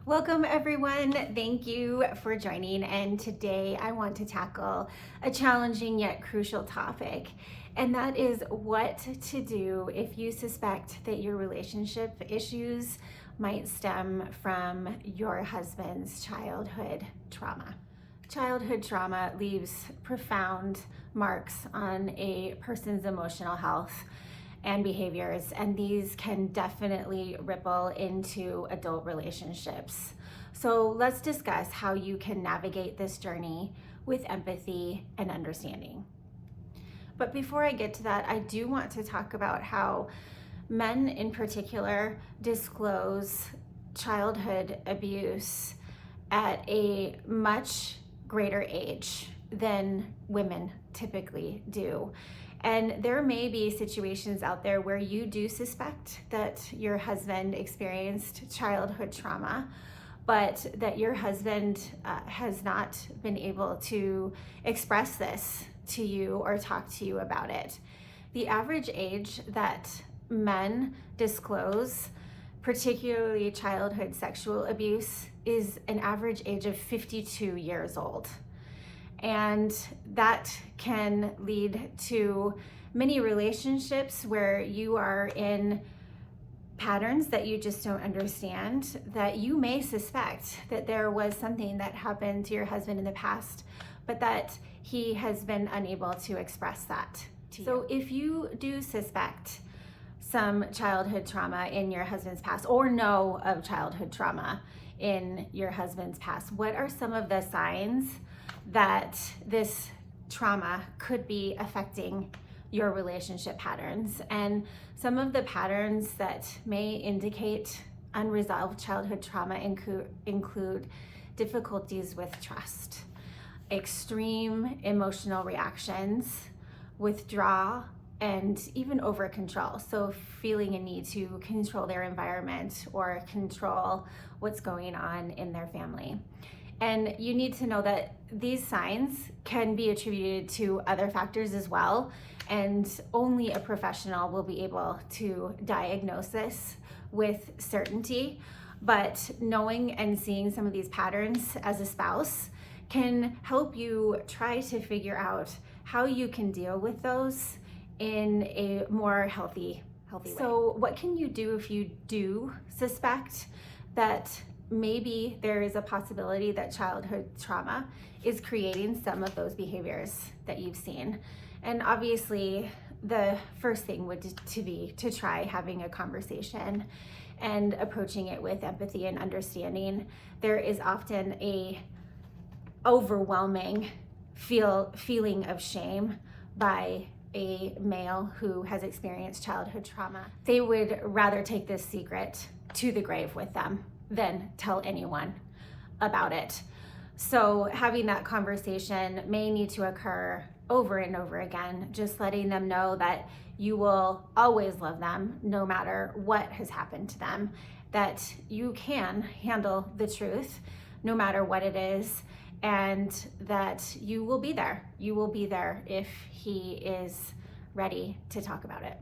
Welcome everyone. Thank you for joining. And today I want to tackle a challenging yet crucial topic. And that is what to do if you suspect that your relationship issues might stem from your husband's childhood trauma. Childhood trauma leaves profound marks on a person's emotional health and behaviors, and these can definitely ripple into adult relationships. So let's discuss how you can navigate this journey with empathy and understanding. But before I get to that, I do want to talk about how men in particular disclose childhood abuse at a much greater age than women typically do. And there may be situations out there where you do suspect that your husband experienced childhood trauma, but that your husband has not been able to express this to you or talk to you about it. The average age that men disclose, particularly childhood sexual abuse, is an average age of 52 years old. And that can lead to many relationships where you are in patterns that you just don't understand, that you may suspect that there was something that happened to your husband in the past, but that he has been unable to express that to you. So if you do suspect some childhood trauma in your husband's past, or know of childhood trauma in your husband's past, what are some of the signs that this trauma could be affecting your relationship patterns? And some of the patterns that may indicate unresolved childhood trauma include difficulties with trust, extreme emotional reactions, withdrawal, and even over control. So feeling a need to control their environment or control what's going on in their family. And you need to know that these signs can be attributed to other factors as well, and only a professional will be able to diagnose this with certainty. But knowing and seeing some of these patterns as a spouse can help you try to figure out how you can deal with those in a more healthy way. So what can you do if you do suspect that maybe there is a possibility that childhood trauma is creating some of those behaviors that you've seen? And obviously, the first thing would be to try having a conversation and approaching it with empathy and understanding. There is often a overwhelming feeling of shame by a male who has experienced childhood trauma. They would rather take this secret to the grave with them than tell anyone about it. So having that conversation may need to occur over and over again, just letting them know that you will always love them no matter what has happened to them, that you can handle the truth no matter what it is, and that you will be there. You will be there if he is ready to talk about it.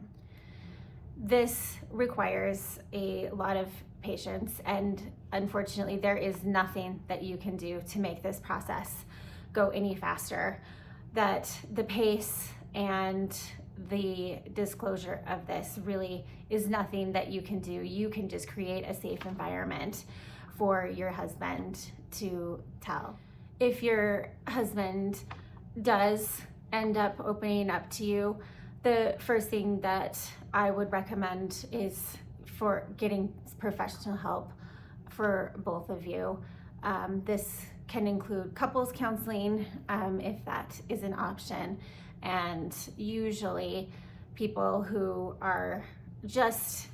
This requires a lot of patience, and unfortunately there is nothing that you can do to make this process go any faster. That the pace and the disclosure of this really is nothing that you can do. You can just create a safe environment for your husband to tell. If your husband does end up opening up to you, the first thing that I would recommend is for getting professional help for both of you. This can include couples counseling if that is an option. And usually people who are just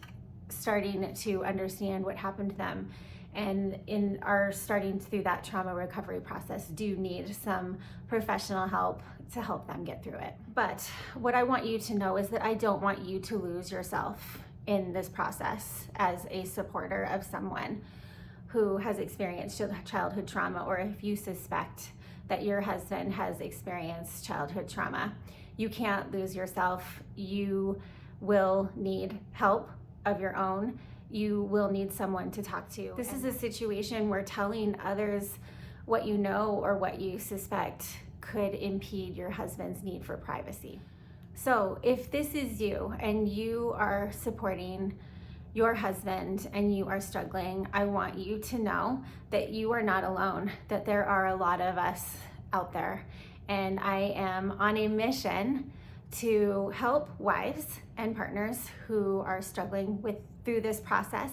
starting to understand what happened to them and are starting through that trauma recovery process do need some professional help to help them get through it. But what I want you to know is that I don't want you to lose yourself in this process as a supporter of someone who has experienced childhood trauma, or if you suspect that your husband has experienced childhood trauma. You can't lose yourself. You will need help of your own. you will need someone to talk to. This is a situation where telling others what you know or what you suspect could impede your husband's need for privacy. So if this is you and you are supporting your husband and you are struggling, I want you to know that you are not alone, that there are a lot of us out there. And I am on a mission to help wives and partners who are struggling through this process.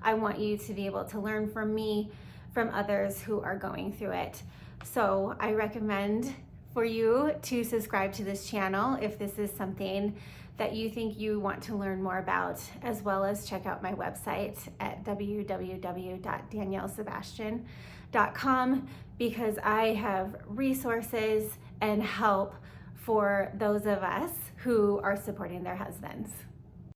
I want you to be able to learn from me, from others who are going through it. So I recommend for you to subscribe to this channel if this is something that you think you want to learn more about, as well as check out my website at www.daniellesebastian.com, because I have resources and help for those of us who are supporting their husbands.